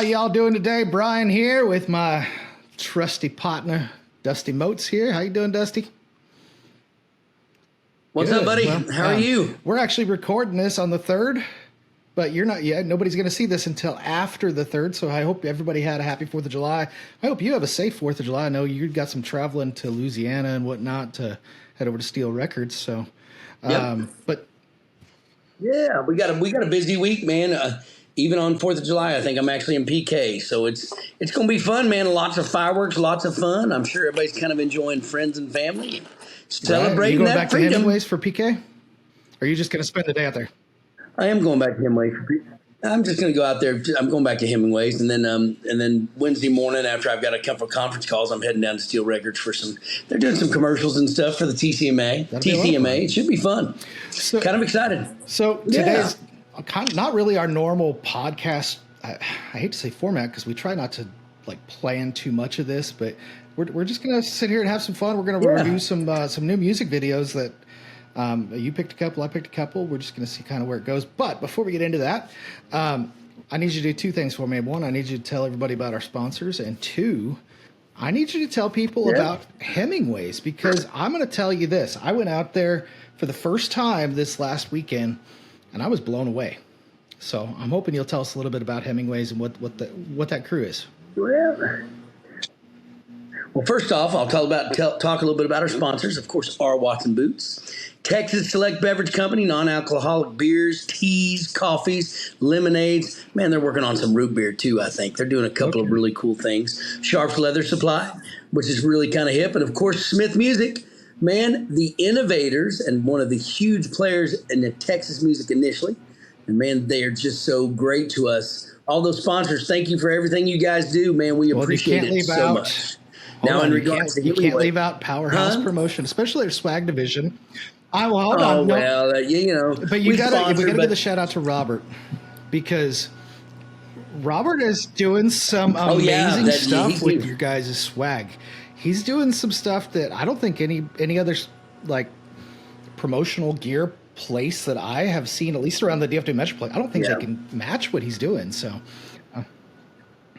y'all doing today? Brian here with my trusty partner, Dusty Moats here. How you doing, Dusty? What's up, buddy? Well, how are you? We're actually recording this on the 3rd, but you're not yet. Nobody's going to see this until after the 3rd, so I hope everybody had a happy 4th of July. I hope you have a safe 4th of July. I know you got some traveling to Louisiana and whatnot to head over to Steel Records, so but yeah, we got a busy week, man. Even on 4th of July, I think I'm actually in PK, so it's going to be fun, man. Lots of fireworks, lots of fun. I'm sure everybody's kind of enjoying friends and family, celebrating you going that back freedom. To Hemingway's for PK? Or are you just going to spend the day out there? I am going back to Hemingway's. I'm just going to go out there. I'm going back to Hemingway's, and then Wednesday morning after I've got a couple of conference calls, I'm heading down to Steel Records for some. They're doing some commercials and stuff for the TCMA. TCMA. It should be fun. So, kind of excited. So today's kind of not really our normal podcast. I hate to say format because we try not to like plan too much of this, but we're just going to sit here and have some fun. We're going to review some new music videos that. You picked a couple, I picked a couple. We're just going to see kind of where it goes. But before we get into that, I need you to do two things for me. One, I need you to tell everybody about our sponsors. And two, I need you to tell people about Hemingway's, because I'm going to tell you this. I went out there for the first time this last weekend, and I was blown away. So I'm hoping you'll tell us a little bit about Hemingway's and what that crew is. Well, first off, I'll talk a little bit about our sponsors. Of course, R. Watson Boots, Texas Select Beverage Company, non-alcoholic beers, teas, coffees, lemonades. Man, they're working on some root beer too, I think. They're doing a couple of really cool things. Sharp's Leather Supply, which is really kind of hip. And, of course, Smith Music. Man, the innovators and one of the huge players in the Texas music initially. And, man, they are just so great to us. All those sponsors, thank you for everything you guys do, man. We appreciate it so much. Now, in regards to you can't leave out Powerhouse Promotion, especially their swag division. Hold on. Well, you know, but we got to give a shout out to Robert, because Robert is doing some amazing stuff with your guys' swag. He's doing some stuff that I don't think any other like promotional gear place that I have seen, at least around the DFW Metroplex. I don't think they can match what he's doing. So.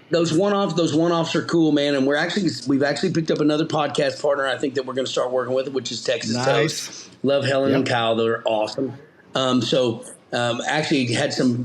Those one-offs are cool, man, and we've actually picked up another podcast partner. I think that we're going to start working with, which is Texas Toast. Love Helen and Kyle; they're awesome. Actually had some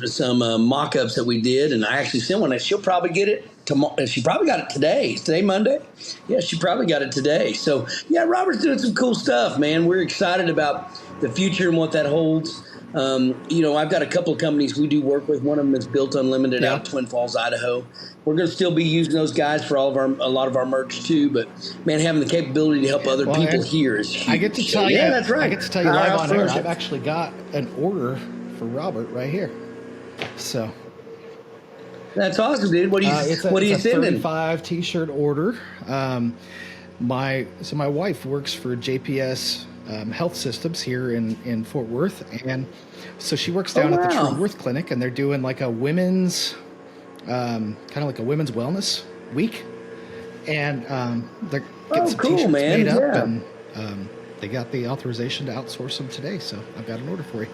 mock-ups that we did, and I actually sent one. And she'll probably get it tomorrow. She probably got it today. Is today Monday? Yeah, she probably got it today. So yeah, Robert's doing some cool stuff, man. We're excited about the future and what that holds. I've got a couple of companies we do work with. One of them is Built Unlimited out of Twin Falls, Idaho. We're going to still be using those guys for a lot of our merch too. But man, having the capability to help other people here is huge. I get to tell you, that's right. I get to tell you live on air. I've actually got an order for Robert right here. So that's awesome, dude. What are you sending? It's a 35 t-shirt order. My wife works for JPS Health Systems here in Fort Worth, and so she works down at the True Worth Clinic, and they're doing like a women's kind of like a women's wellness week, and they're getting some t-shirts made up, and they got the authorization to outsource them today, so I've got an order for you.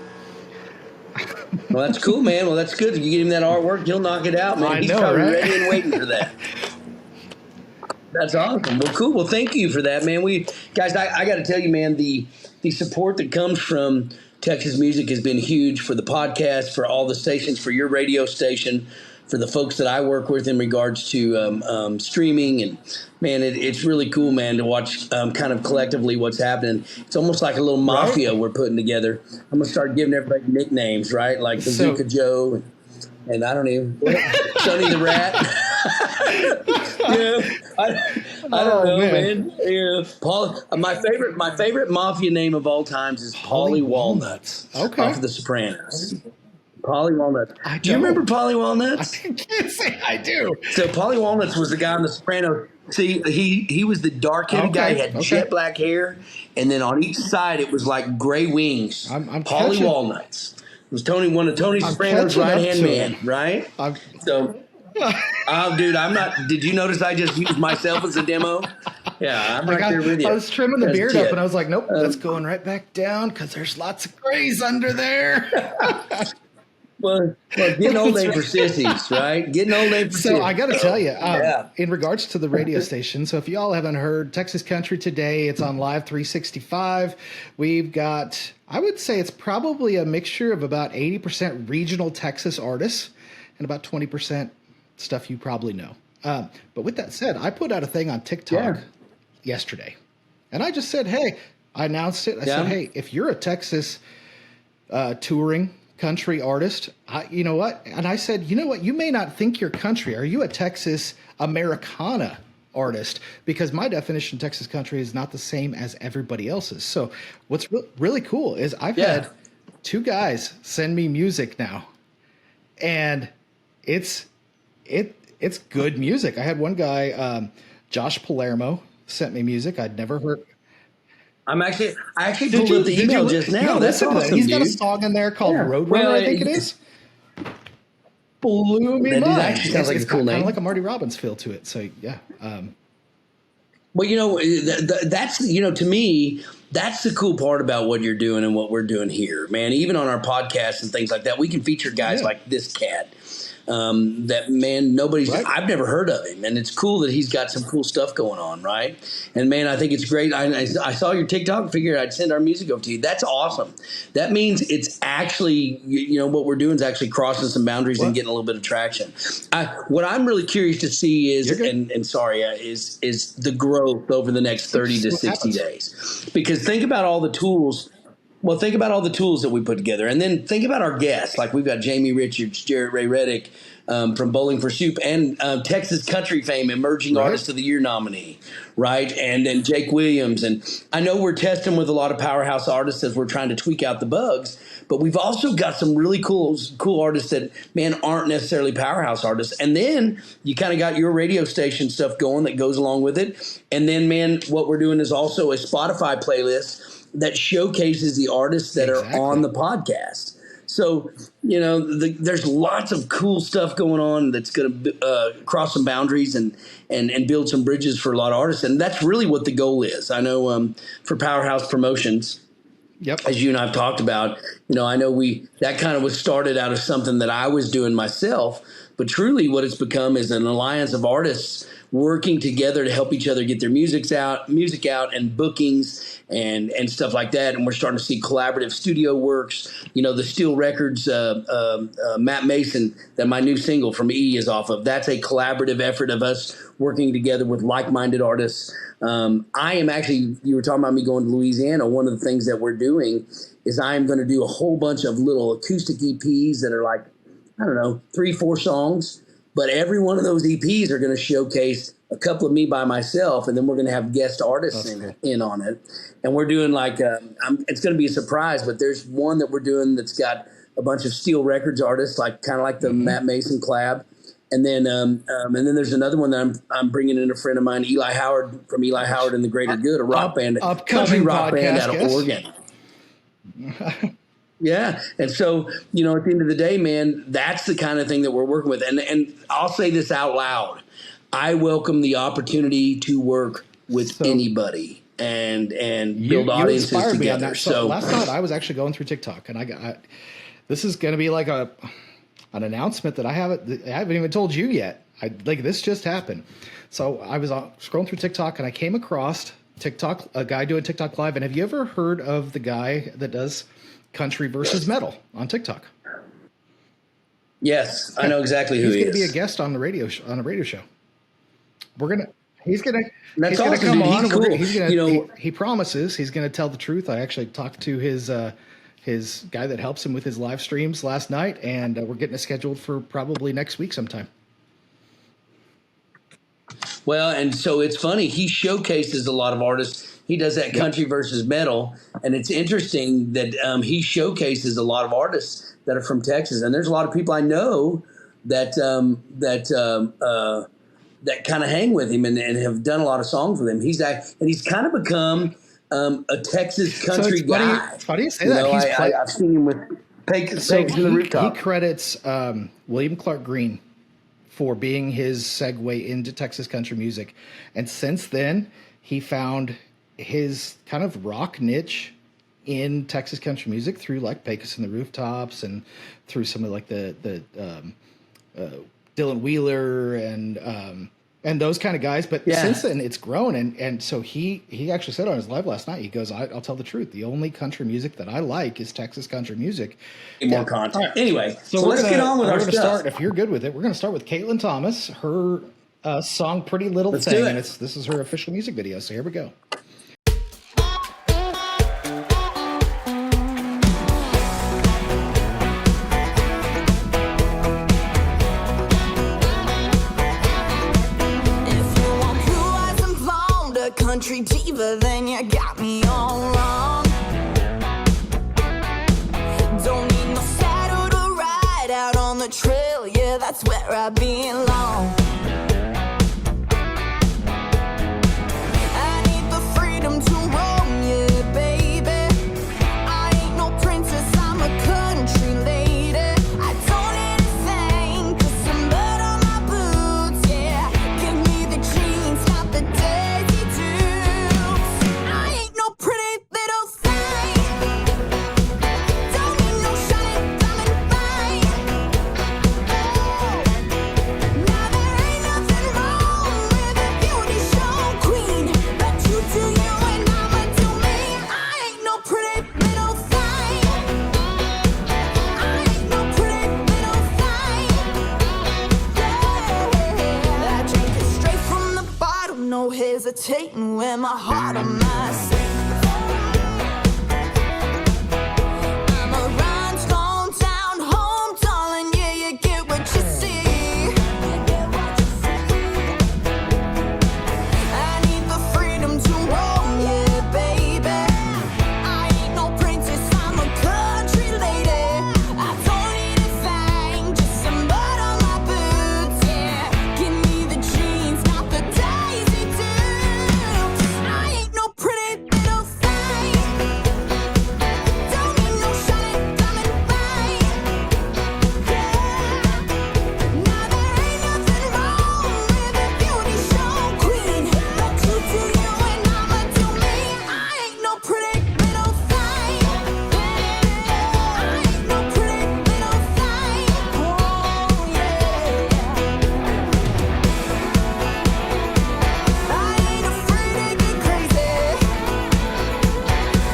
Well, that's cool, man. Well, that's good. If you get him that artwork, he'll knock it out, man. He's probably ready and waiting for that. That's awesome. Well, cool. Well, thank you for that, man. I got to tell you, man, the support that comes from Texas Music has been huge for the podcast, for all the stations, for your radio station, for the folks that I work with in regards to streaming. And, man, it's really cool, man, to watch kind of collectively what's happening. It's almost like a little mafia we're putting together. I'm going to start giving everybody nicknames, right? Like Bazooka Joe and I don't even – Sonny the Rat. I don't know, man. Yeah, Paul. My favorite mafia name of all times is Paulie Walnuts. Okay, off of The Sopranos. Paulie Walnuts. Do you remember Paulie Walnuts? I can't say I do. So Paulie Walnuts was the guy on The Sopranos. See, he was the dark-headed guy. He had jet black hair, and then on each side it was like gray wings. I'm Paulie Walnuts. It was one of Tony Soprano's right-hand man, right? Oh, dude, I'm not. Did you notice I just used myself as a demo? Yeah, I'm right there with you. I was trimming the beard up, and I was like, nope, that's going right back down because there's lots of grays under there. Getting old ain't for sissies, right? Getting old ain't for sissies. So I got to tell you, in regards to the radio station, so if y'all haven't heard Texas Country Today, it's on Live 365. We've got, I would say it's probably a mixture of about 80% regional Texas artists and about 20% stuff you probably know. But with that said, I put out a thing on TikTok yesterday, and I just said, hey, I announced it. I said, hey, if you're a Texas touring country artist, you know what? And I said, you know what? You may not think you're country. Are you a Texas Americana artist? Because my definition of Texas country is not the same as everybody else's. So what's really cool is I've had 2 guys send me music now, and it's good music. I had one guy, Josh Palermo, sent me music I'd never heard. I actually pulled up the email just now. That's awesome, He's got a song in there called Roadrunner, I think it is. Blew me mind. Actually sounds like a cool name. Kind of like a Marty Robbins feel to it. So yeah. Well, that's, to me, that's the cool part about what you're doing and what we're doing here, man. Even on our podcast and things like that, we can feature guys like this cat. That man, I've never heard of him, and it's cool that he's got some cool stuff going on, right? And man, I think it's great. I saw your TikTok, figured I'd send our music over to you. That's awesome. That means it's actually, what we're doing is actually crossing some boundaries and getting a little bit of traction. What I'm really curious to see is, is the growth over the next 30 to 60 days, because think about all the tools. Well, think about all the tools that we put together, and then think about our guests. Like we've got Jamie Richards, Jarrett Ray Reddick from Bowling for Soup, and Texas country fame Emerging Artist of the Year nominee, right? And then Jake Williams. And I know we're testing with a lot of powerhouse artists as we're trying to tweak out the bugs, but we've also got some really cool artists that, man, aren't necessarily powerhouse artists. And then you kind of got your radio station stuff going that goes along with it. And then, man, what we're doing is also a Spotify playlist that showcases the artists that are on the podcast. So, there's lots of cool stuff going on that's going to cross some boundaries and build some bridges for a lot of artists. And that's really what the goal is. I know for Powerhouse Promotions, as you and I've talked about, I know that kind of was started out of something that I was doing myself, but truly what it's become is an alliance of artists working together to help each other get their music out and bookings and stuff like that. And we're starting to see collaborative studio works. The Steel Records, Matt Mason, that my new single from E is off of. That's a collaborative effort of us working together with like-minded artists. I am actually, you were talking about me going to Louisiana. One of the things that we're doing is I am going to do a whole bunch of little acoustic EPs that are like, 3-4 songs. But every one of those EPs are going to showcase a couple of me by myself, and then we're going to have guest artists in on it. And we're doing it's going to be a surprise, but there's one that we're doing that's got a bunch of Steel Records artists, kind of like the Matt Mason collab. And then there's another one that I'm bringing in a friend of mine, Eli Howard from Eli Howard and the Greater Good, a rock band, country rock band out of Oregon. Yeah. And so, at the end of the day, man, that's the kind of thing that we're working with. And I'll say this out loud. I welcome the opportunity to work with anybody and build audiences together. So last night I was actually going through TikTok, and this is going to be like an announcement that I haven't even told you yet. This just happened. So I was scrolling through TikTok, and I came across a guy doing TikTok live. And have you ever heard of the guy that does country versus metal on TikTok? Yes, I know exactly who he is. He's going to be a guest on a radio show. He's going to awesome, come dude. on. He's cool. He promises he's going to tell the truth. I actually talked to his guy that helps him with his live streams last night, and we're getting it scheduled for probably next week sometime. Well, and so it's funny. He showcases a lot of artists. He does that country versus metal, and it's interesting that he showcases a lot of artists that are from Texas. And there's a lot of people I know that kind of hang with him and have done a lot of songs with him. He's kind of become a Texas country guy. It's funny you say that. I've seen him with Pegs to the Rooftop. He credits William Clark Green for being his segue into Texas country music. And since then, he found his kind of rock niche in Texas country music through like Pecos and the Rooftops and through some of like the Dylan Wheeler and those kind of guys. But since then it's grown. And so he actually said on his live last night, he goes, I'll tell the truth. The only country music that I like is Texas country music. More content. Right. Anyway, so let's get on with our stuff. Start, if you're good with it, we're going to start with Caitlin Thomas, her song Pretty Little Thing. And this is her official music video. So here we go. Country diva, then you got me all wrong. Don't need no saddle to ride out on the trail, yeah, that's where I belong. I need the freedom to roam, yeah, baby. I ain't no princess, I'm a country lady. I don't need a thing, 'cause some mud on my boots, yeah. Give me the jeans, not the daisy dukes. I ain't no pretty little thing. Don't need no shiny diamond ring. Now there ain't nothing wrong with a beauty show queen, but you do you and I'ma do me. I ain't no pretty little thing. I ain't no pretty little thing. Yeah, I drink it straight from the bottle, no hesitating, wear my heart on my sleeve. I'm a rhinestone down home, darling, yeah, you get what you see. I need the freedom to roam, yeah, baby. I ain't no princess, I'm a country lady. I don't need a thing, just some mud on my boots, yeah. Give me the jeans, not the daisy dukes. I ain't no pretty little thing. Don't need no shiny diamond ring. Yeah. Now there ain't nothing wrong with a beauty show queen, but you do you and I'ma do me. I ain't no pretty little thing. I ain't no pretty little thing. Oh yeah. I ain't afraid to get crazy.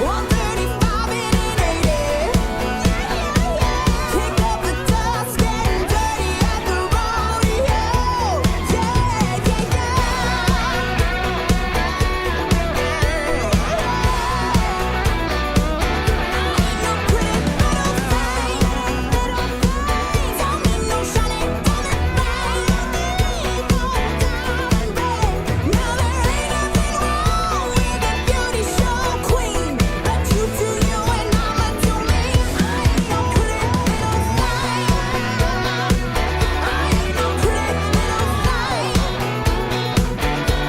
135 in an 80. Kick up the dust, getting dirty at the rodeo. Yeah, yeah, I ain't no pretty little thing. Don't need no shiny diamond ring. Now there ain't nothing wrong with a beauty show queen, but you do you and I'ma do me. I ain't no pretty little thing. I ain't no pretty little thing.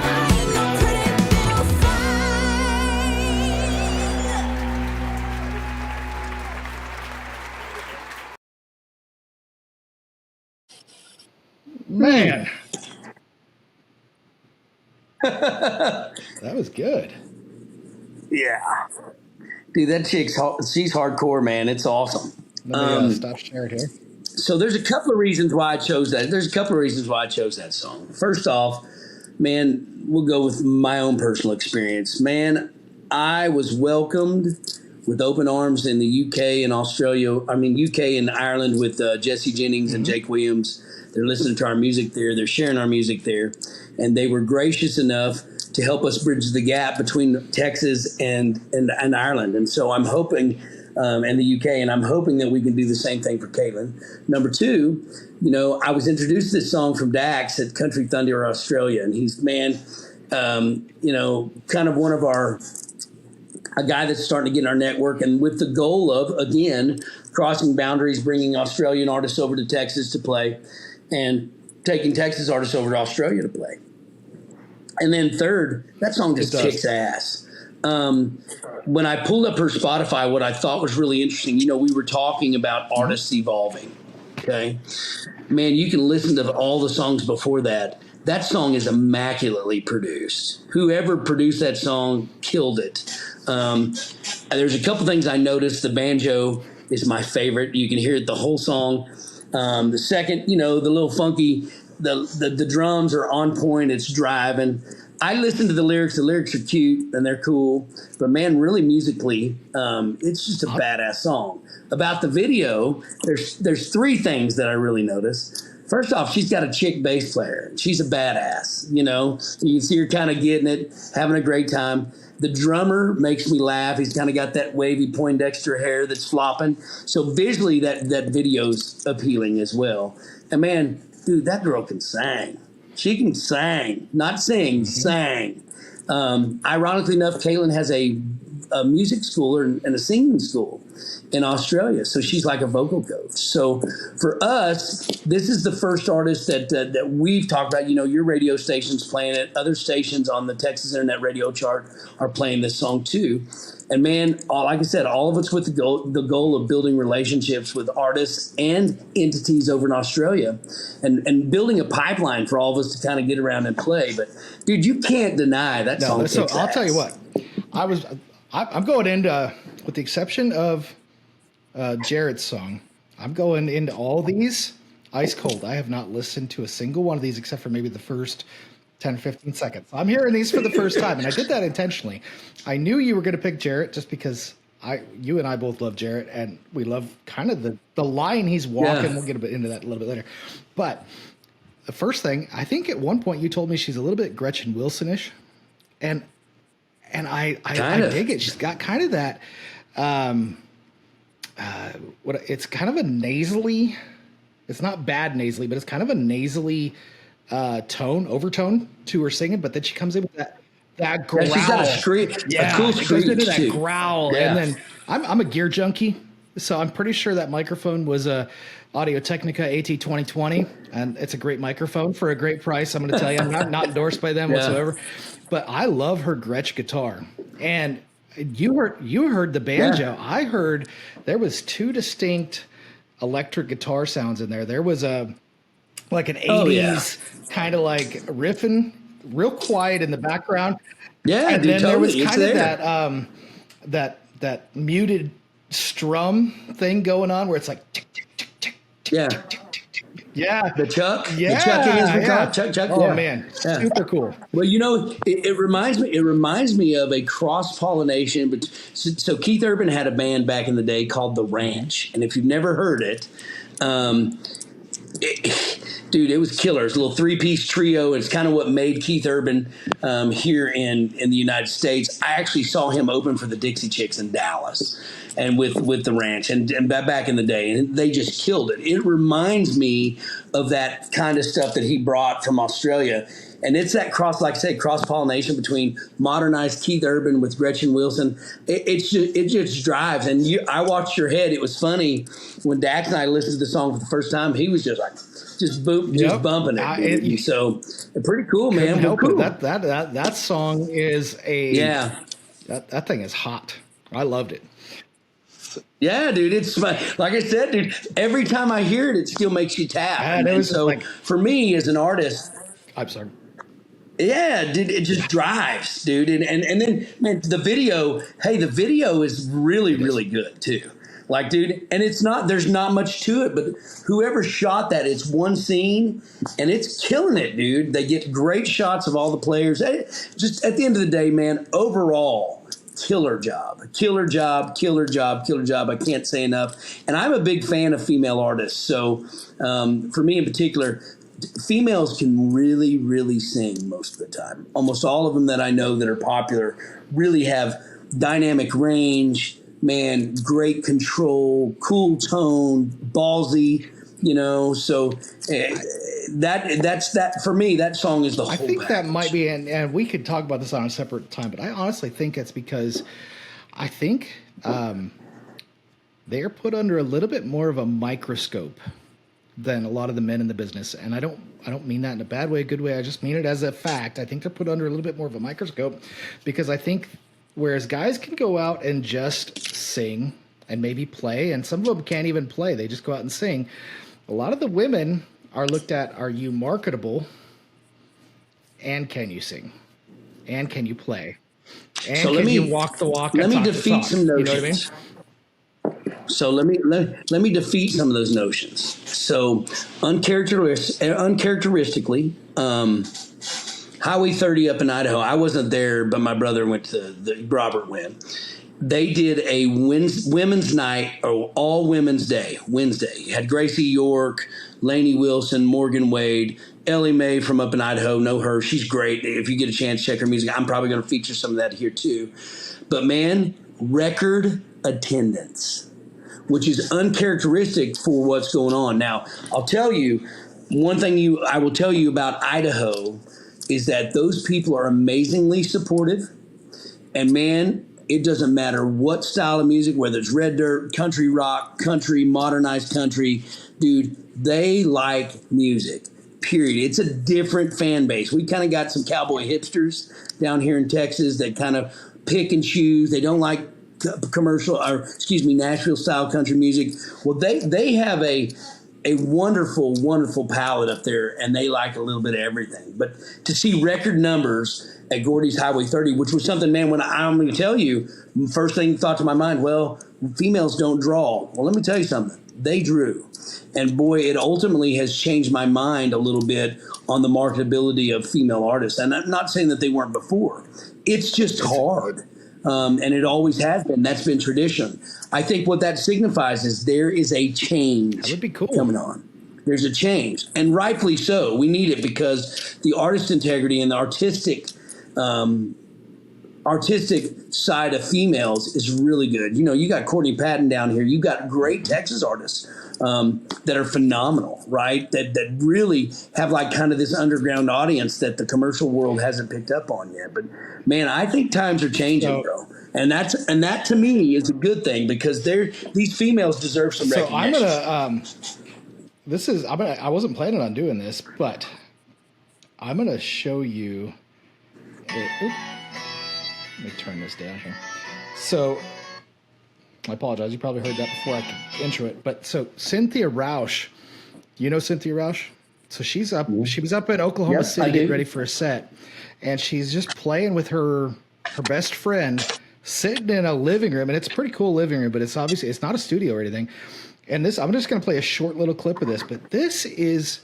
I ain't no pretty little thing. Man. That was good. Yeah. Dude, that she's hardcore, man. It's awesome. Let me stop sharing here. So there's a couple of reasons why I chose that. There's a couple of reasons why I chose that song. First off, man, we'll go with my own personal experience. Man, I was welcomed with open arms in the UK and Australia. I mean, UK and Ireland with Jesse Jennings and Jake Williams. They're listening to our music there. They're sharing our music there. And they were gracious enough to help us bridge the gap between Texas and Ireland. And so I'm hoping, and the UK, and I'm hoping that we can do the same thing for Caitlin. Number two, you know, I was introduced to this song from Dax at Country Thunder Australia. And he's, man, you know, kind of one of a guy that's starting to get in our network, and with the goal of, again, crossing boundaries, bringing Australian artists over to Texas to play, and taking Texas artists over to Australia to play. And then third, that song just kicks ass. When I pulled up her Spotify, what I thought was really interesting, you know, we were talking about artists evolving, okay? Man, you can listen to all the songs before that. That song is immaculately produced. Whoever produced that song killed it. There's a couple things I noticed. The banjo is my favorite. You can hear it the whole song. The second, the little funky, the drums are on point. It's driving. I listen to the lyrics. The lyrics are cute and they're cool. But man, really musically, it's just a badass song. About the video, there's three things that I really noticed. First off, she's got a chick bass player. She's a badass. You can see her kind of getting it, having a great time. The drummer makes me laugh. He's kind of got that wavy Poindexter hair that's flopping. So visually, that video's appealing as well. And man, dude, that girl can sing. She can sing, not sing, sang. Ironically enough, Caitlin has a music school and a singing school in Australia. So she's like a vocal coach. So for us, this is the first artist that we've talked about. Your radio station's playing it. Other stations on the Texas Internet Radio chart are playing this song too. And man, like I said, all of it's with the goal of building relationships with artists and entities over in Australia and building a pipeline for all of us to kind of get around and play. But dude, you can't deny that song. So I'll tell you what, I'm going into, with the exception of Jared's song, I'm going into all these ice cold. I have not listened to a single one of these except for maybe the first 10 or 15 seconds. I'm hearing these for the first time, and I did that intentionally. I knew you were going to pick Jarrett just because you and I both love Jarrett, and we love kind of the line he's walking. Yeah. We'll get a bit into that a little bit later. But the first thing, I think at one point you told me she's a little bit Gretchen Wilson-ish, and I dig it. She's got kind of that it's kind of a nasally, it's not bad nasally, but it's kind of a nasally overtone to her singing, but then she comes in with that growl. Yeah, she's got a cool screech. Goes into that growl, and then I'm a gear junkie, so I'm pretty sure that microphone was a Audio-Technica AT2020, and it's a great microphone for a great price. I'm going to tell you, I'm not endorsed by them whatsoever, but I love her Gretsch guitar. And you heard the banjo. Yeah. I heard there was two distinct electric guitar sounds in there. There was like an 80s kind of like riffing, real quiet in the background. Yeah, and then there was kind of that muted strum thing going on where it's like tick tick tick tick tick tick tick tick. Yeah, the Chuck. Yeah, the Chuck is Chuck. Oh man, super cool. Well, it reminds me of a cross pollination. But so Keith Urban had a band back in the day called The Ranch, and if you've never heard it, dude, it was killer. It's a little 3-piece trio. It's kind of what made Keith Urban here in the United States. I actually saw him open for the Dixie Chicks in Dallas, and with the Ranch, and back in the day, and they just killed it. It reminds me of that kind of stuff that he brought from Australia. And it's that cross pollination between modernized Keith Urban with Gretchen Wilson. It just drives. And I watched your head. It was funny when Dax and I listened to the song for the first time. He was just like, just bumping it. So pretty cool, man. Cool. That song is that thing is hot. I loved it. Yeah, dude, it's like I said, dude. Every time I hear it, it still makes you tap. And so for me as an artist, I'm sorry. Yeah, dude, it just drives, dude. And then, man, the video is really, really good too. Like, dude, and there's not much to it, but whoever shot that, it's one scene and it's killing it, dude. They get great shots of all the players. Just at the end of the day, man, overall, killer job. I can't say enough. And I'm a big fan of female artists. So for me in particular, females can really, really sing most of the time. Almost all of them that I know that are popular really have dynamic range, man, great control, cool tone, ballsy, So that's that for me. That song is the whole. I think package. That might be, and we could talk about this on a separate time. But I honestly think it's because I think they're put under a little bit more of a microscope than a lot of the men in the business. And I don't mean that in a bad way, a good way. I just mean it as a fact. I think they're put under a little bit more of a microscope because I think whereas guys can go out and just sing and maybe play, and some of them can't even play. They just go out and sing. A lot of the women are looked at, are you marketable? And can you sing? And can you play? And So can you walk the walk? Let and me talk the defeat talk? some notions. You know what I mean? So let me defeat some of those notions. So uncharacteristically, Highway 30 up in Idaho. I wasn't there, but my brother went to the Robert went. They did a women's night, or all women's day, Wednesday. Had Gracie York, Lainey Wilson, Morgan Wade, Ellie Mae from up in Idaho. Know her. She's great. If you get a chance, check her music. I'm probably going to feature some of that here too. But man, record attendance, which is uncharacteristic for what's going on. Now, I'll tell you, one thing I will tell you about Idaho is that those people are amazingly supportive. And man, it doesn't matter what style of music, whether it's red dirt, country rock, country, modernized country, dude, they like music, period. It's a different fan base. We kind of got some cowboy hipsters down here in Texas that kind of pick and choose. They don't like Nashville style country music. Well, they have a wonderful, wonderful palette up there, and they like a little bit of everything. But to see record numbers at Gordy's Highway 30, which was something, man, when I'm going to tell you, first thing thought to my mind, well, females don't draw. Well, let me tell you something. They drew. And boy, it ultimately has changed my mind a little bit on the marketability of female artists. And I'm not saying that they weren't before. It's just hard. And it always has been. That's been tradition. I think what that signifies is there is a change That would be cool. coming on. There's a change, and rightfully so. We need it because the artist integrity and the artistic side of females is really good. You know, you got Courtney Patton down here. You got great Texas artists that are phenomenal, right? That really have like kind of this underground audience that the commercial world hasn't picked up on yet. But man, I think times are changing, bro. And that to me is a good thing because these females deserve some recognition. So I'm gonna I wasn't planning on doing this, but I'm gonna show you. Let me turn this down here. So I apologize. You probably heard that before I could intro it. But so Cynthia Rausch, you know Cynthia Rausch? So she's up. She was up in Oklahoma City getting ready for a set, and she's just playing with her best friend, sitting in a living room, and it's a pretty cool living room, but it's not a studio or anything. And I'm just going to play a short little clip of this, but this is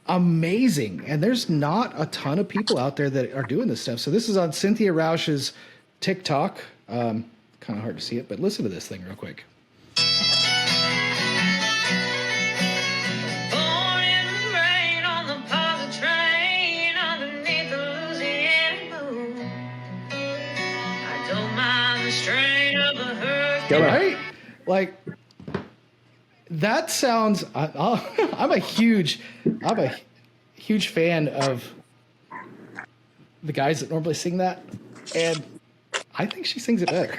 amazing. And there's not a ton of people out there that are doing this stuff. So this is on Cynthia Rausch's TikTok. Kind of hard to see it, but listen to this thing real quick. Right? Like, that sounds. I'm a huge fan of the guys that normally sing that, and I think she sings it better.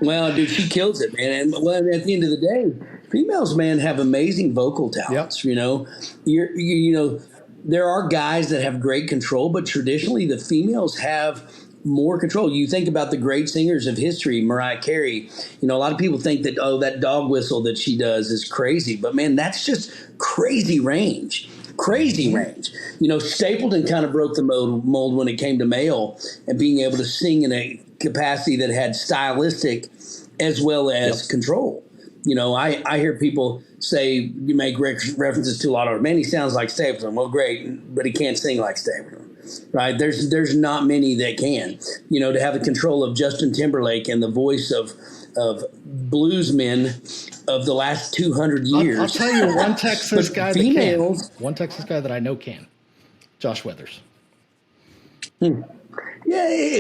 Well, dude, she kills it, man. And at the end of the day, females, man, have amazing vocal talents. Yep. You know, you know, there are guys that have great control, but traditionally the females have more control. You think about the great singers of history, Mariah Carey. You know, a lot of people think that, that dog whistle that she does is crazy. But, man, that's just crazy range. Crazy range. You know, Stapleton kind of broke the mold when it came to male and being able to sing in a capacity that had stylistic as well as control. You know, I hear people say, you make references to a lot of, man, he sounds like Stapleton. Well, great, but he can't sing like Stapleton. Right. There's not many that can, you know, to have the control of Justin Timberlake and the voice of bluesmen of the last 200 years. I'll tell you one Texas guy that can. One Texas guy that I know can. Josh Weathers. Yeah,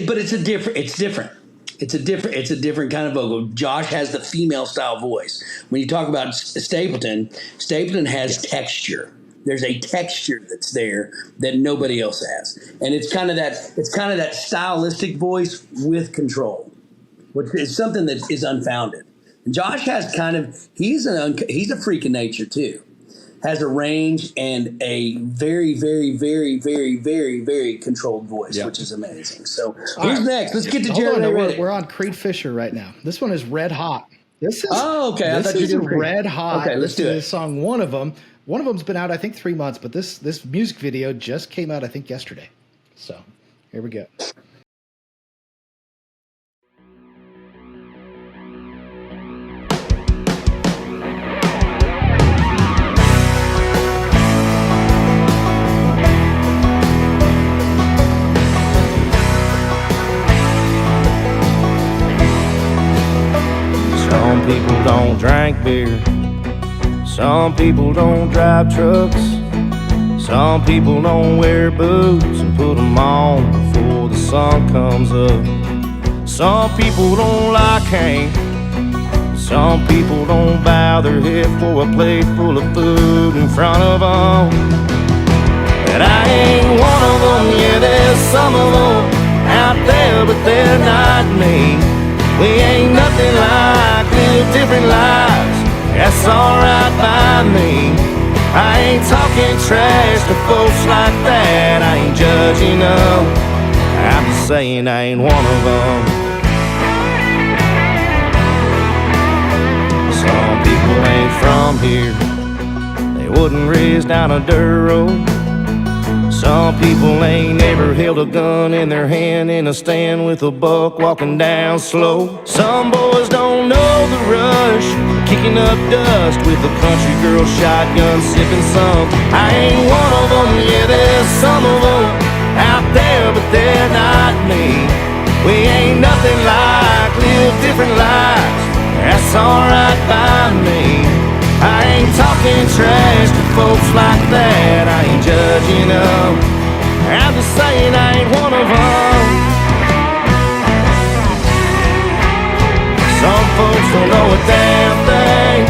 but it's different. It's a different kind of vocal. Josh has the female style voice. When you talk about Stapleton has texture. There's a texture that's there that nobody else has, and it's kind of that stylistic voice with control, which is something that is unfounded. And Josh has he's a freak of nature too, has a range and a very, very, very, very, very, very controlled voice, which is amazing. So who's next? Let's get to Jared. We're on Creed Fisher right now. This one is Red Hot. This is okay. This is Red Hot. Okay, let's do it. This song, one of them's been out, I think, 3 months, but this music video just came out, I think, yesterday. So Here we go. Some people don't drink beer. Some people don't drive trucks. Some people don't wear boots and put them on before the sun comes up. Some people don't like Hank. Some people don't bow their head for a plate full of food in front of them. And I ain't one of them, yeah, there's some of them out there, but they're not me. We ain't nothing like, live different lives, that's alright by me. I ain't talking trash to folks like that, I ain't judging them, I'm just saying I ain't one of them. Some people ain't from here, they wasn't raised down a dirt road. Some people ain't never held a gun in their hand in a stand with a buck walking down slow. Some boys don't know the rush, kicking up dust with a country girl shotgun sipping some. I ain't one of them, yeah, there's some of them out there, but they're not me. We ain't nothing like, live different lives, that's alright by me. I ain't talking trash to folks like that, I ain't judging them, I'm just saying I ain't one of them. Some folks don't know a damn thing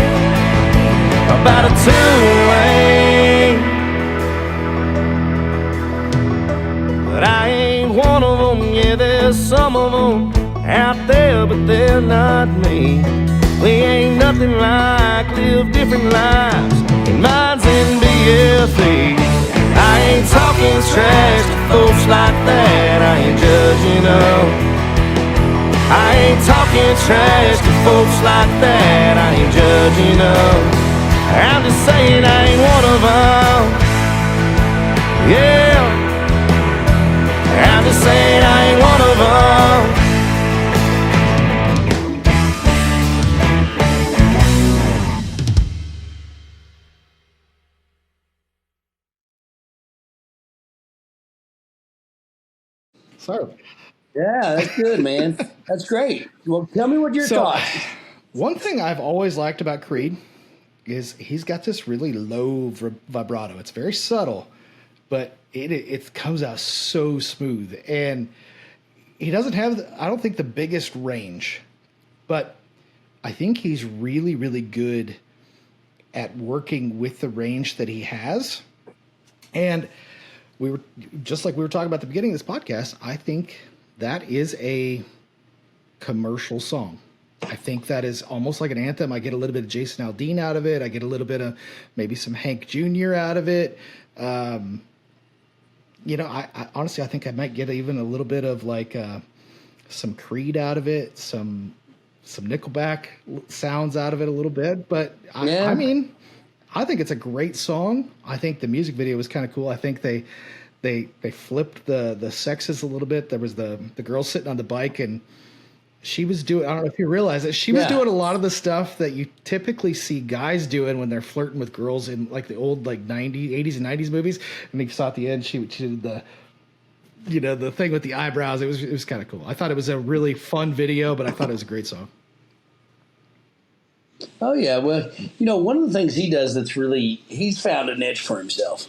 about a two-lane, but I ain't one of them, yeah, there's some of them out there, but they're not me. We ain't nothing like, live different lives, and mine's in BFE. I ain't talking trash to folks like that, I ain't judging them. I ain't talking trash to folks like that, I ain't judging them. I'm just saying I ain't one of them. Yeah, I'm just saying I ain't one of them. So, yeah, that's good, man. That's great. Well, tell me what your thoughts. One thing I've always liked about Creed is he's got this really low vibrato. It's very subtle, but it comes out so smooth. And he doesn't have, I don't think, the biggest range, but I think he's really, really good at working with the range that he has. And we were just like we were talking about at the beginning of this podcast. I think that is a commercial song. I think that is almost like an anthem. I get a little bit of Jason Aldean out of it. I get a little bit of maybe some Hank Jr. out of it. I honestly, I think I might get even a little bit of like some Creed out of it, some Nickelback sounds out of it a little bit. But I mean, I think it's a great song. I think the music video was kind of cool. I think they flipped the sexes a little bit. There was the girl sitting on the bike, and she was doing, I don't know if you realize it, she was doing a lot of the stuff that you typically see guys doing when they're flirting with girls in like the old like 80s and 90s movies. And you saw at the end she did the the thing with the eyebrows. It was kind of cool. I thought it was a really fun video, but I thought it was a great song. Oh, yeah. Well, one of the things he does that's really, he's found a niche for himself.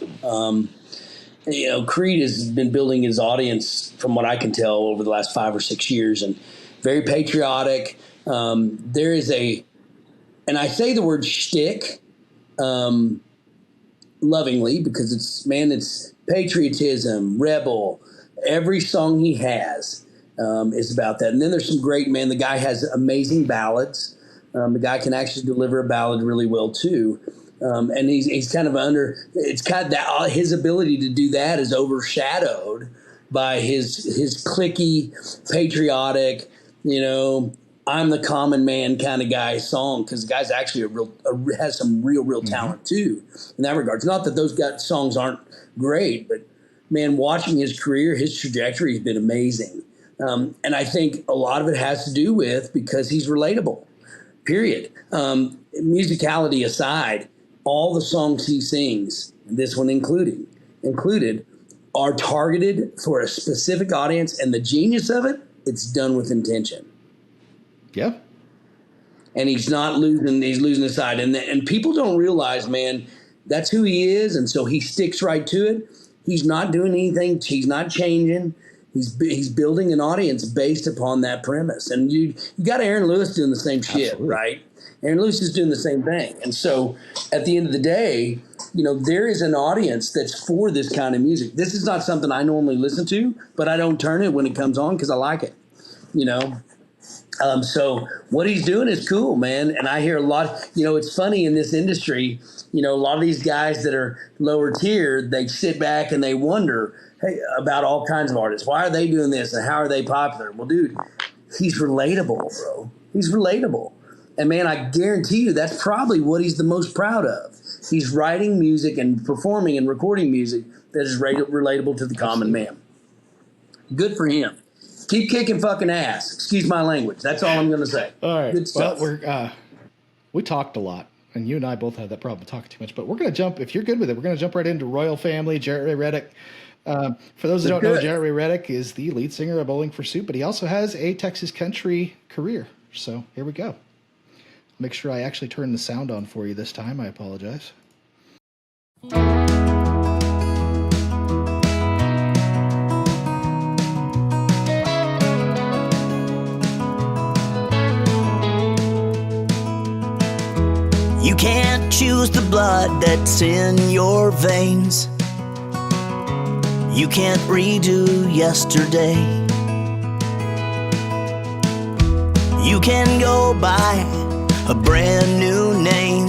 Creed has been building his audience, from what I can tell, over the last 5 or 6 years, and very patriotic. There is and I say the word shtick lovingly, because it's patriotism, rebel. Every song he has is about that. And then there's some great, the guy has amazing ballads. The guy can actually deliver a ballad really well too, and he's kind of it's kind of that his ability to do that is overshadowed by his cliquey, patriotic, I'm the common man kind of guy song, because the guy's actually has some real talent too in that regard. It's not that those songs aren't great, but man, watching his career, his trajectory has been amazing. And I think a lot of it has to do with because he's relatable, period. Musicality aside, all the songs he sings, this one included, are targeted for a specific audience. And the genius of it, it's done with intention. Yeah. And he's losing his side. And people don't realize, man, that's who he is. And so he sticks right to it. He's not doing anything. He's not changing. He's building an audience based upon that premise. And you got Aaron Lewis doing the same shit, Absolutely. right? Aaron Lewis is doing the same thing. And so at the end of the day, there is an audience that's for this kind of music. This is not something I normally listen to, but I don't turn it when it comes on because I like it, So what he's doing is cool, man. And I hear a lot, it's funny in this industry, a lot of these guys that are lower tier, they sit back and they wonder, hey, about all kinds of artists. Why are they doing this and how are they popular? Well, dude, he's relatable, bro. He's relatable. And man, I guarantee you that's probably what he's the most proud of. He's writing music and performing and recording music that is relatable to the common man. Good for him. Keep kicking fucking ass. Excuse my language. That's all I'm going to say. All right. Good stuff. Well, we talked a lot, and you and I both had that problem of talking too much. But we're going to jump, if you're good with it, we're going to jump right into Royal Family, Jarrett Ray Reddick. For those who don't know, Jarrett Ray Reddick is the lead singer of Bowling for Soup, but he also has a Texas country career. So here we go. Make sure I actually turn the sound on for you this time. I apologize. You can't choose the blood that's in your veins. You can't redo yesterday. You can go by a brand new name,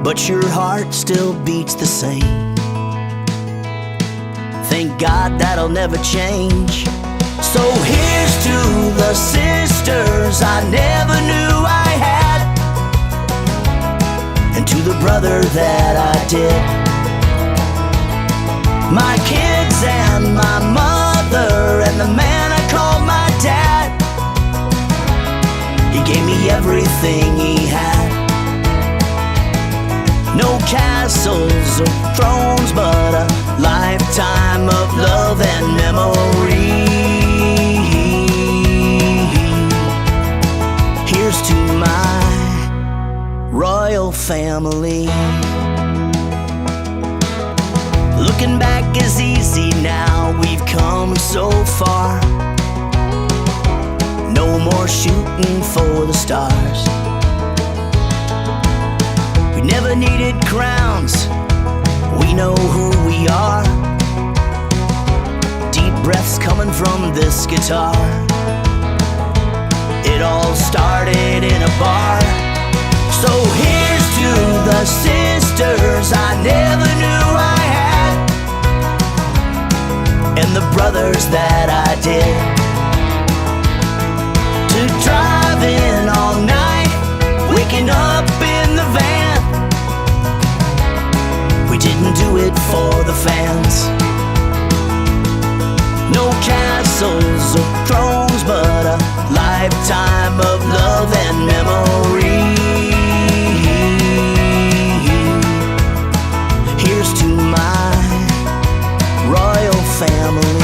but your heart still beats the same. Thank God that'll never change. So here's to the sisters I never knew I had, and to the brother that I did. My kids and my mother and the man I called my dad. He gave me everything he had. No castles or thrones, but a lifetime of love and memory. Here's to my royal family. Looking back is easy now, we've come so far. No more shooting for the stars. We never needed crowns, we know who we are. Deep breaths coming from this guitar. It all started in a bar. So here's to the sisters I never knew I had, and the brothers that I did. To driving all night, waking up in the van. We didn't do it for the fans. No castles or thrones, but a lifetime of love and memory. Here's to my royal family.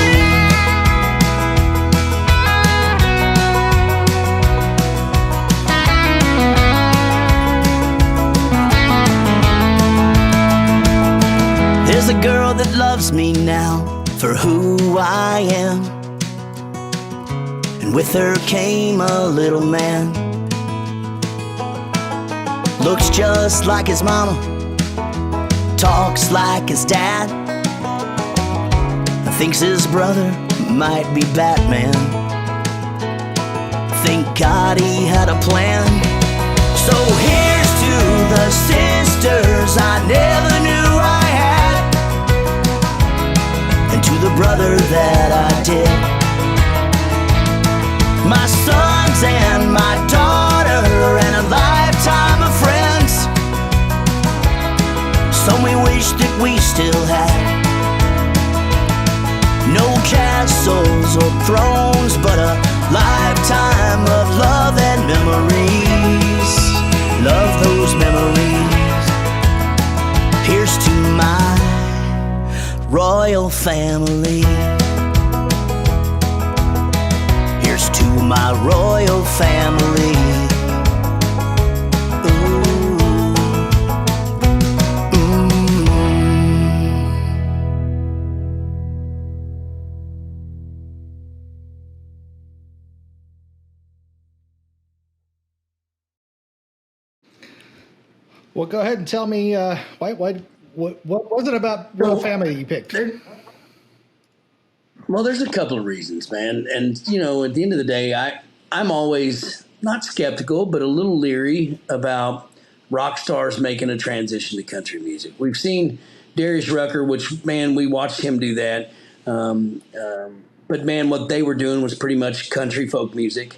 There's a girl that loves me now for who I am, and with her came a little man. Looks just like his mama, talks like his dad, thinks his brother might be Batman. Thank God he had a plan. So here's to the sisters I never knew I had, and to the brother that I did. My sons and my daughter and a lifetime of friends, some we wish that we still had. castles or thrones, but a lifetime of love and memories. Love those memories. Here's to my royal family. Here's to my royal family. Well, go ahead and tell me what was it about Royal Family you picked? Well, there's a couple of reasons, man. And, you know, at the end of the day, I'm always not skeptical, but a little leery about rock stars making a transition to country music. We've seen Darius Rucker, which, man, we watched him do that. But, man, what they were doing was pretty much country folk music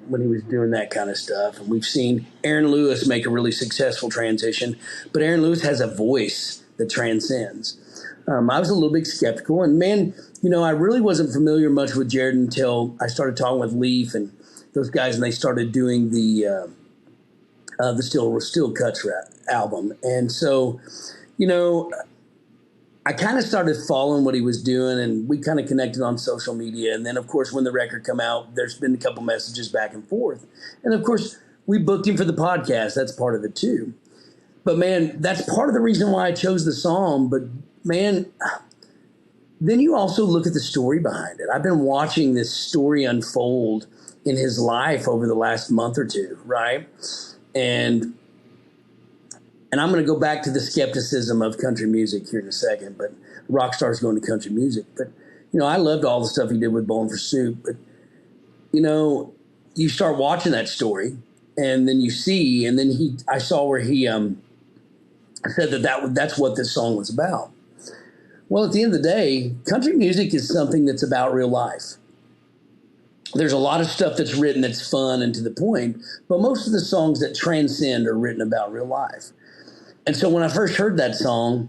when he was doing that kind of stuff. And we've seen Aaron Lewis make a really successful transition. But Aaron Lewis has a voice that transcends. I was a little bit skeptical. And, man, you know, I really wasn't familiar much with Jared until I started talking with Leaf and those guys, and they started doing the Still Cuts album. And so, you know, I kind of started following what he was doing, and we kind of connected on social media. And then, of course, when the record come out, there's been a couple messages back and forth. And, of course, we booked him for the podcast. That's part of it, too. But, man, that's part of the reason why I chose the song. But, man, then you also look at the story behind it. I've been watching this story unfold in his life over the last month or two, right? And I'm going to go back to the skepticism of country music here in a second, but rock stars going to country music. But, you know, I loved all the stuff he did with Bowling for Soup. But, you know, you start watching that story, and then you see, and then I saw where he said that's what this song was about. Well, at the end of the day, country music is something that's about real life. There's a lot of stuff that's written that's fun and to the point, but most of the songs that transcend are written about real life. And so when I first heard that song,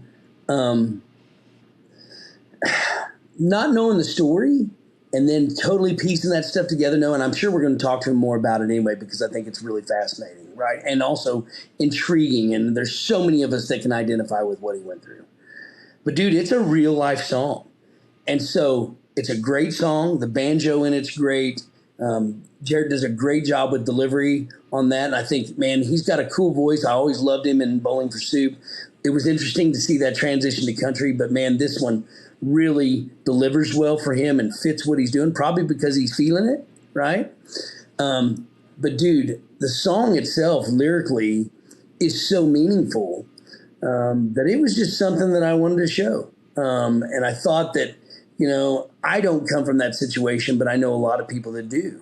not knowing the story and then totally piecing that stuff together, and I'm sure we're going to talk to him more about it anyway, because I think it's really fascinating, right? And also intriguing, and there's so many of us that can identify with what he went through. But, dude, it's a real life song. And so it's a great song. The banjo in it's great. Jared does a great job with delivery on that. And I think, man, he's got a cool voice. I always loved him in Bowling for Soup. It was interesting to see that transition to country. But, man, this one really delivers well for him and fits what he's doing, probably because he's feeling it, right? But, dude, the song itself lyrically is so meaningful that it was just something that I wanted to show. And I thought that, you know, I don't come from that situation, but I know a lot of people that do.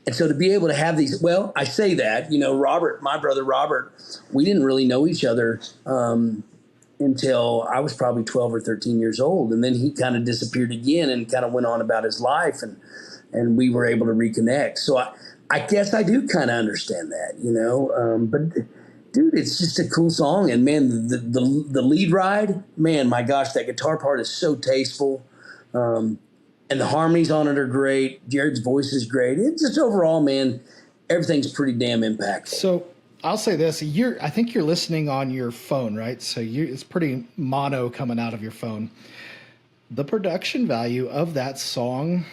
And so to be able to have these, well, I say that, you know, Robert, my brother Robert, we didn't really know each other until I was probably 12 or 13 years old. And then he kind of disappeared again and kind of went on about his life, and we were able to reconnect. So I guess I do kind of understand that, you know, but dude, it's just a cool song. And, man, the lead ride, man, my gosh, that guitar part is so tasteful. And the harmonies on it are great. Jared's voice is great. It's just overall, man, everything's pretty damn impactful. So I'll say this. I think you're listening on your phone, right? So it's pretty mono coming out of your phone. The production value of that song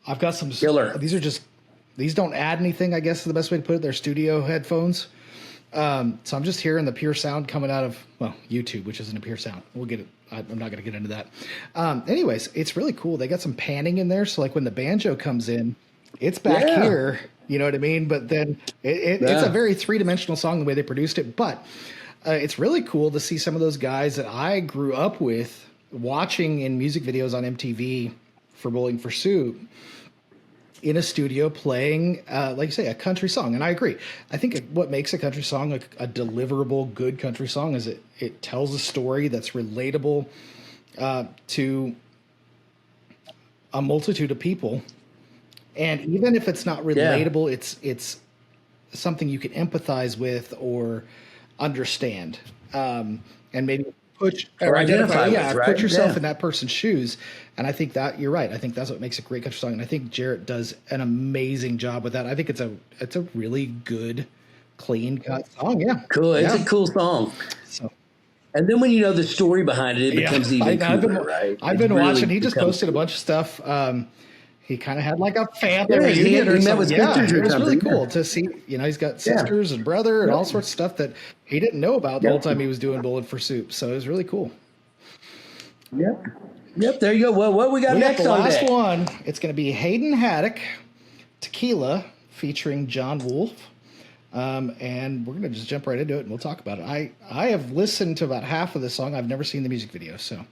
I've got some killer. These don't add anything, I guess is the best way to put it. They're studio headphones. So I'm just hearing the pure sound coming out of, well, YouTube, which isn't a pure sound. We'll get it. I'm not going to get into that. Anyways, it's really cool. They got some panning in there. So like when the banjo comes in, it's back here, you know what I mean? But then it's a very three-dimensional song, the way they produced it. But it's really cool to see some of those guys that I grew up with watching in music videos on MTV for Bowling for Soup in a studio playing, like you say, a country song. And I agree. I think what makes a country song a deliverable, good country song is it tells a story that's relatable to a multitude of people. And even if it's not relatable, it's something you can empathize with or understand, and maybe or identify with, right? Put yourself in that person's shoes. And I think that you're right. I think that's what makes a great country song. And I think Jarrett does an amazing job with that. I think it's a really good, clean cut song. Yeah. Cool. It's a cool song. So, and then when you know the story behind it, it becomes even cooler, right? I've been watching. He just posted a bunch of stuff. He kind of had like a family reunion or something. It was really cool to see. You know, he's got sisters and brother and all sorts of stuff that he didn't know about the whole time he was doing Bowling for Soup. So it was really cool. Yep, there you go. Well, what we got next on deck? The last one, it's going to be Hayden Haddock, Tequila, featuring John Wolf. And we're going to just jump right into it, and we'll talk about it. I have listened to about half of the song. I've never seen the music video, so.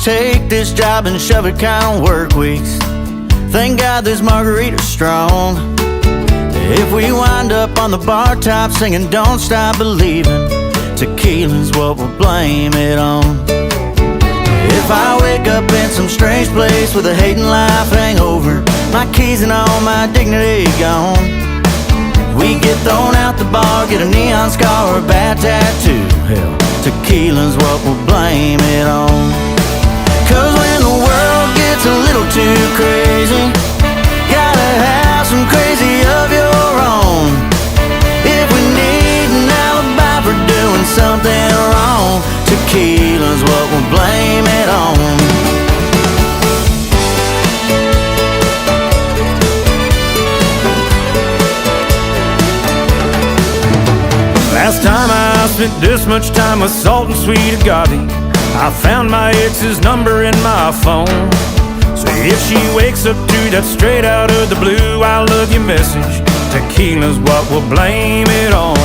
Take this job and shove it kind of work weeks. Thank God there's Margarita Strong. If we wind up on the bar top singing Don't Stop Believing, tequila's what we'll blame it on. If I wake up in some strange place with a hating life hangover, my keys and all my dignity gone, we get thrown out the bar, get a neon scar or a bad tattoo. Hell, tequila's what we'll blame it on. 'Cause when the world gets a little too crazy, gotta have some crazy of your own. If we need an alibi for doing something wrong, tequila's what we'll blame it on. Last time I spent this much time with salt and sweet agave, I found my ex's number in my phone. So if she wakes up to that straight out of the blue I love you message, tequila's what we'll blame it on.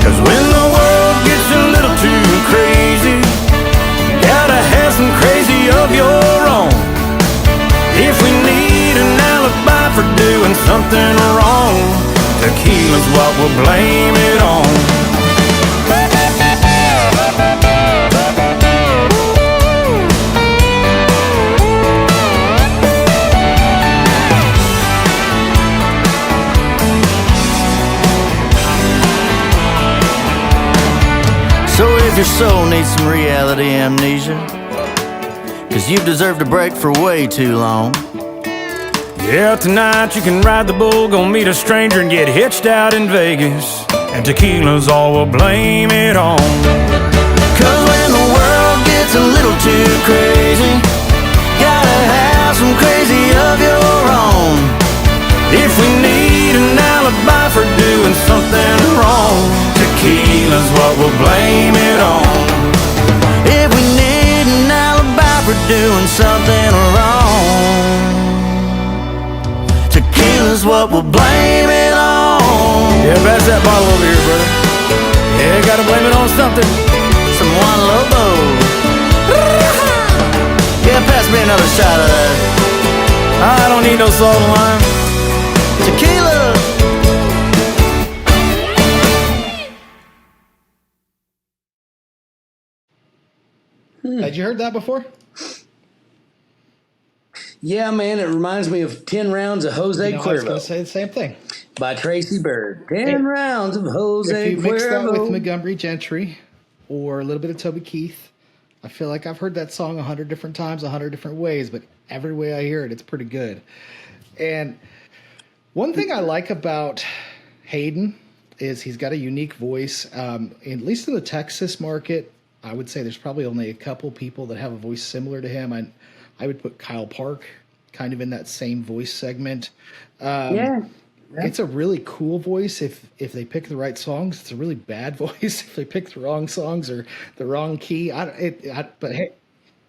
'Cause when the world gets a little too crazy, you gotta have some crazy of your own. If we need an alibi for doing something wrong, tequila's what we'll blame it on. So if your soul needs some reality amnesia, 'cause you've deserved a break for way too long, yeah, tonight you can ride the bull, go meet a stranger and get hitched out in Vegas, and tequila's all we'll blame it on. 'Cause when the world gets a little too crazy, gotta have some crazy of your own. If we need an alibi for doing something wrong, tequila's what we'll blame it on. If we need an alibi for doing something wrong, tequila's what we'll blame it on. Yeah, pass that bottle over here, brother. Yeah, gotta blame it on something. Some Juan Lobo. Yeah, pass me another shot of that. I don't need no salt and lime. Tequila. Had you heard that before? Yeah, man, it reminds me of 10 Rounds of Jose I was going Cuervo to say the same thing. by Tracy Bird. 10 rounds of Jose If you mix that with Cuervo. Montgomery Gentry or a little bit of Toby Keith, I feel like I've heard that song 100 different times, 100 different ways, but every way I hear it, it's pretty good. And one thing I like about Hayden is he's got a unique voice. At least in the Texas market, I would say there's probably only a couple people that have a voice similar to him. I would put Kyle Park kind of in that same voice segment. It's a really cool voice if they pick the right songs. It's a really bad voice if they pick the wrong songs or the wrong key. But hey,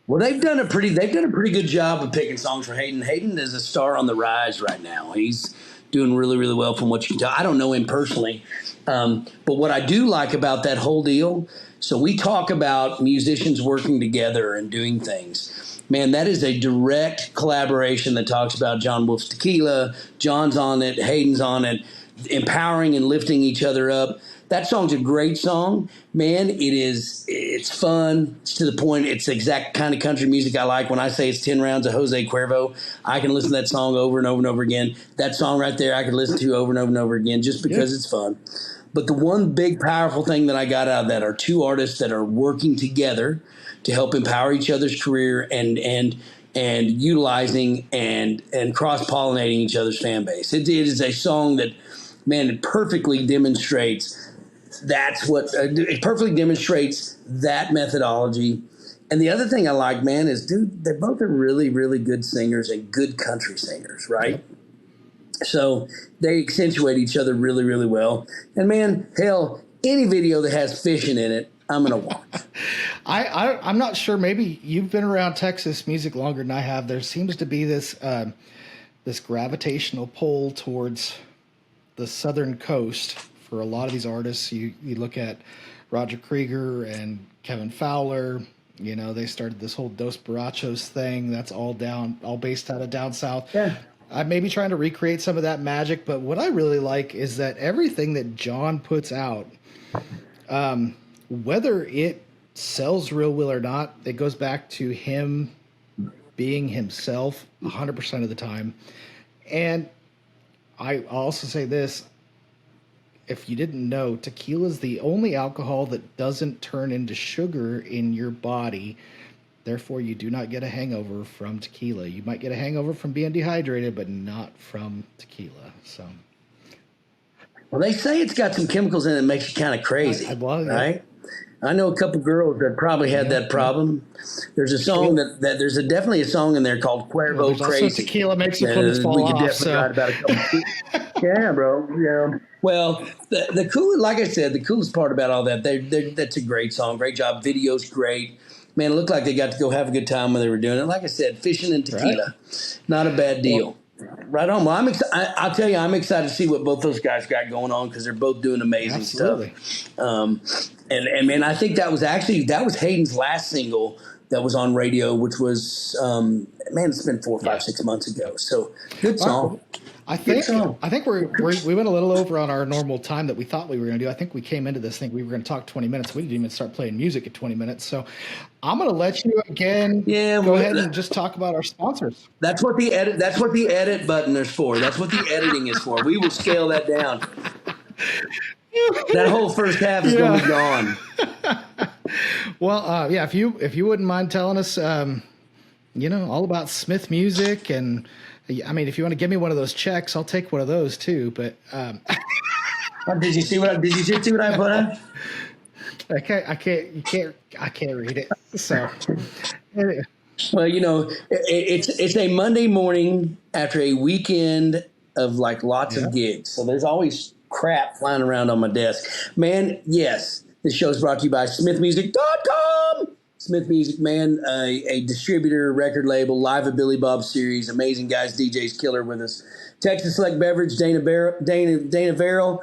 Well, they've done a pretty good job of picking songs for Hayden. Hayden is a star on the rise right now. He's doing really, really well from what you can tell. I don't know him personally, but what I do like about that whole deal, so we talk about musicians working together and doing things. Man, that is a direct collaboration that talks about John Wolf's Tequila. John's on it. Hayden's on it. empowering and lifting each other up. That song's a great song, man. It's fun. It's to the point. It's the exact kind of country music I like. When I say it's 10 rounds of Jose Cuervo, I can listen to that song over and over and over again. That song right there, I could listen to over and over and over again just because it's fun. But the one big powerful thing that I got out of that are two artists that are working together to help empower each other's career and utilizing and cross-pollinating each other's fan base. It is a song that, man, it perfectly demonstrates it perfectly demonstrates that methodology. And the other thing I like, man, is, dude, they both are really, really good singers and good country singers, right? So they accentuate each other really, really well. And, man, hell, any video that has fishing in it, I'm going to watch. I'm not sure. Maybe you've been around Texas music longer than I have. There seems to be this gravitational pull towards the southern coast for a lot of these artists. You look at Roger Krieger and Kevin Fowler. You know, they started this whole Dos Borrachos thing. That's all based out of down south. Yeah. I may be trying to recreate some of that magic, but what I really like is that everything that John puts out, whether it sells real well or not, it goes back to him being himself 100% of the time. And I'll also say this, if you didn't know, tequila is the only alcohol that doesn't turn into sugar in your body. Therefore, you do not get a hangover from tequila. You might get a hangover from being dehydrated, but not from tequila. So, well, they say it's got some chemicals in it that makes you kind of crazy, right? I know a couple girls that probably had that problem. There's a song there's definitely a song in there called Cuervo Crazy. Also tequila makes your clothes fall off. Definitely write about a couple. Yeah, bro. Yeah. Well, the cool, like I said, the coolest part about all that, that's a great song. Great job. Video's great. Man, it looked like they got to go have a good time when they were doing it. Like I said, fishing and tequila, not a bad deal. Right on. Well, I'll tell you, I'm excited to see what both those guys got going on because they're both doing amazing stuff. And man, I think that was Hayden's last single that was on radio, which was it's been 4, 5, 6 months ago. So good song. I think we went a little over on our normal time that we thought we were going to do. I think we came into this thinking we were going to talk 20 minutes. We didn't even start playing music at 20 minutes. So I'm going to let you again. Go ahead and just talk about our sponsors. That's what the edit button is for. That's what the editing is for. We will scale that down. That whole first half is going to be gone. Well, if you wouldn't mind telling us, all about Smith Music, and I mean, if you want to give me one of those checks, I'll take one of those too. But did you see what I put on? I can't read it. So, anyway. Well, it's a Monday morning after a weekend of like lots of gigs, so there's always crap flying around on my desk. Man, yes, this show's brought to you by SmithMusic.com. Smith Music, man, a distributor, record label, live at Billy Bob series, amazing guys, DJs, killer with us. Texas Select Beverage, Dana Verrill,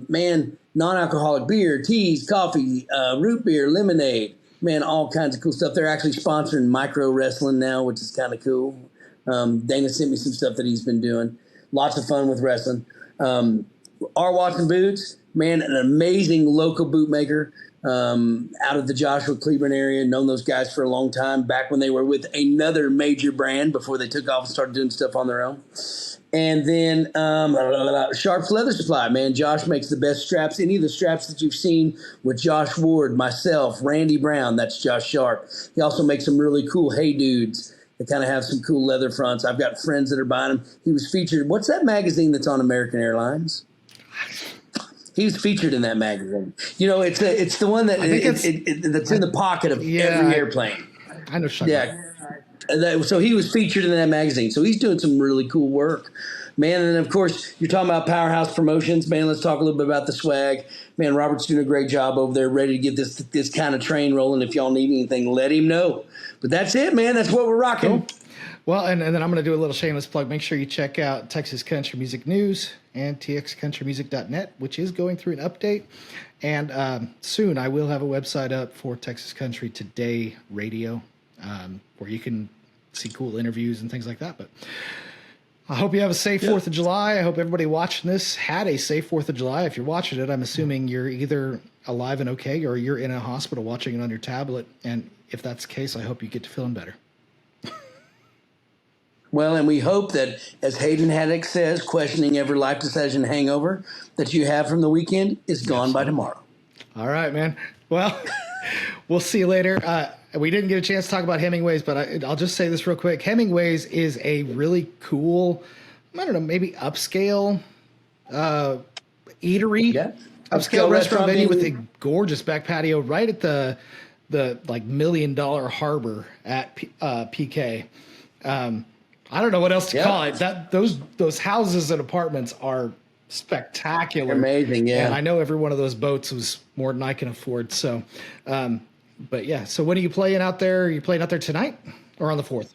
man, non-alcoholic beer, teas, coffee, root beer, lemonade, man, all kinds of cool stuff. They're actually sponsoring micro wrestling now, which is kind of cool. Dana sent me some stuff that he's been doing. Lots of fun with wrestling. R. Watson Boots, man, an amazing local bootmaker. Out of the Joshua Cleburne area, known those guys for a long time, back when they were with another major brand before they took off and started doing stuff on their own. And then Sharp's Leather Supply, man. Josh makes the best straps. Any of the straps that you've seen with Josh Ward, myself, Randy Brown, that's Josh Sharp. He also makes some really cool Hey Dudes that kind of have some cool leather fronts. I've got friends that are buying them. He was featured. What's that magazine that's on American Airlines? He was featured in that magazine. It's the one that that's in the pocket of every airplane. I know. So he was featured in that magazine. So he's doing some really cool work, man. And of course, you're talking about Powerhouse Promotions, man. Let's talk a little bit about the swag, man. Robert's doing a great job over there, ready to get this kind of train rolling. If y'all need anything, let him know. But that's it, man. That's what we're rocking. Cool. Well, and then I'm going to do a little shameless plug. Make sure you check out Texas Country Music News and txcountrymusic.net, which is going through an update. And soon I will have a website up for Texas Country Today Radio, where you can see cool interviews and things like that. But I hope you have a safe 4th of July. I hope everybody watching this had a safe 4th of July. If you're watching it, I'm assuming you're either alive and okay or you're in a hospital watching it on your tablet. And if that's the case, I hope you get to feeling better. Well, and we hope that, as Hayden Haddock says, questioning every life decision hangover that you have from the weekend is gone by tomorrow. All right, man. Well, we'll see you later. We didn't get a chance to talk about Hemingway's, but I'll just say this real quick. Hemingway's is a really cool, I don't know, maybe upscale eatery. Yeah. Upscale restaurant venue with a gorgeous back patio right at the like $1 million harbor at PK. I don't know what else to call it. Those houses and apartments are spectacular. Amazing, yeah. And I know every one of those boats was more than I can afford. So, but yeah. So when are you playing out there? Are you playing out there tonight or on the 4th?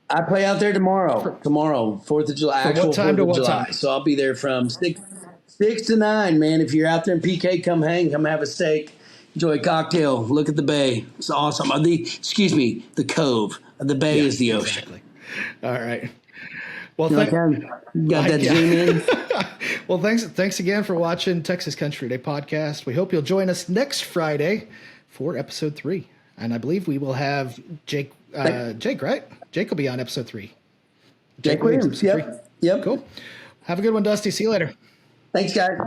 I play out there tomorrow. Tomorrow, 4th of July. From what time to what time? So I'll be there from 6 to 9, man. If you're out there in PK, come hang, come have a steak, enjoy a cocktail, look at the bay. It's awesome. The cove. The bay is the ocean. Exactly. All right. Well, Got that zoom in? Well, thanks again for watching Texas Country Day podcast. We hope you'll join us next Friday for episode 3. And I believe we will have Jake, right? Jake will be on episode 3. Jake Williams. Yep. Cool. Have a good one, Dusty. See you later. Thanks, guys.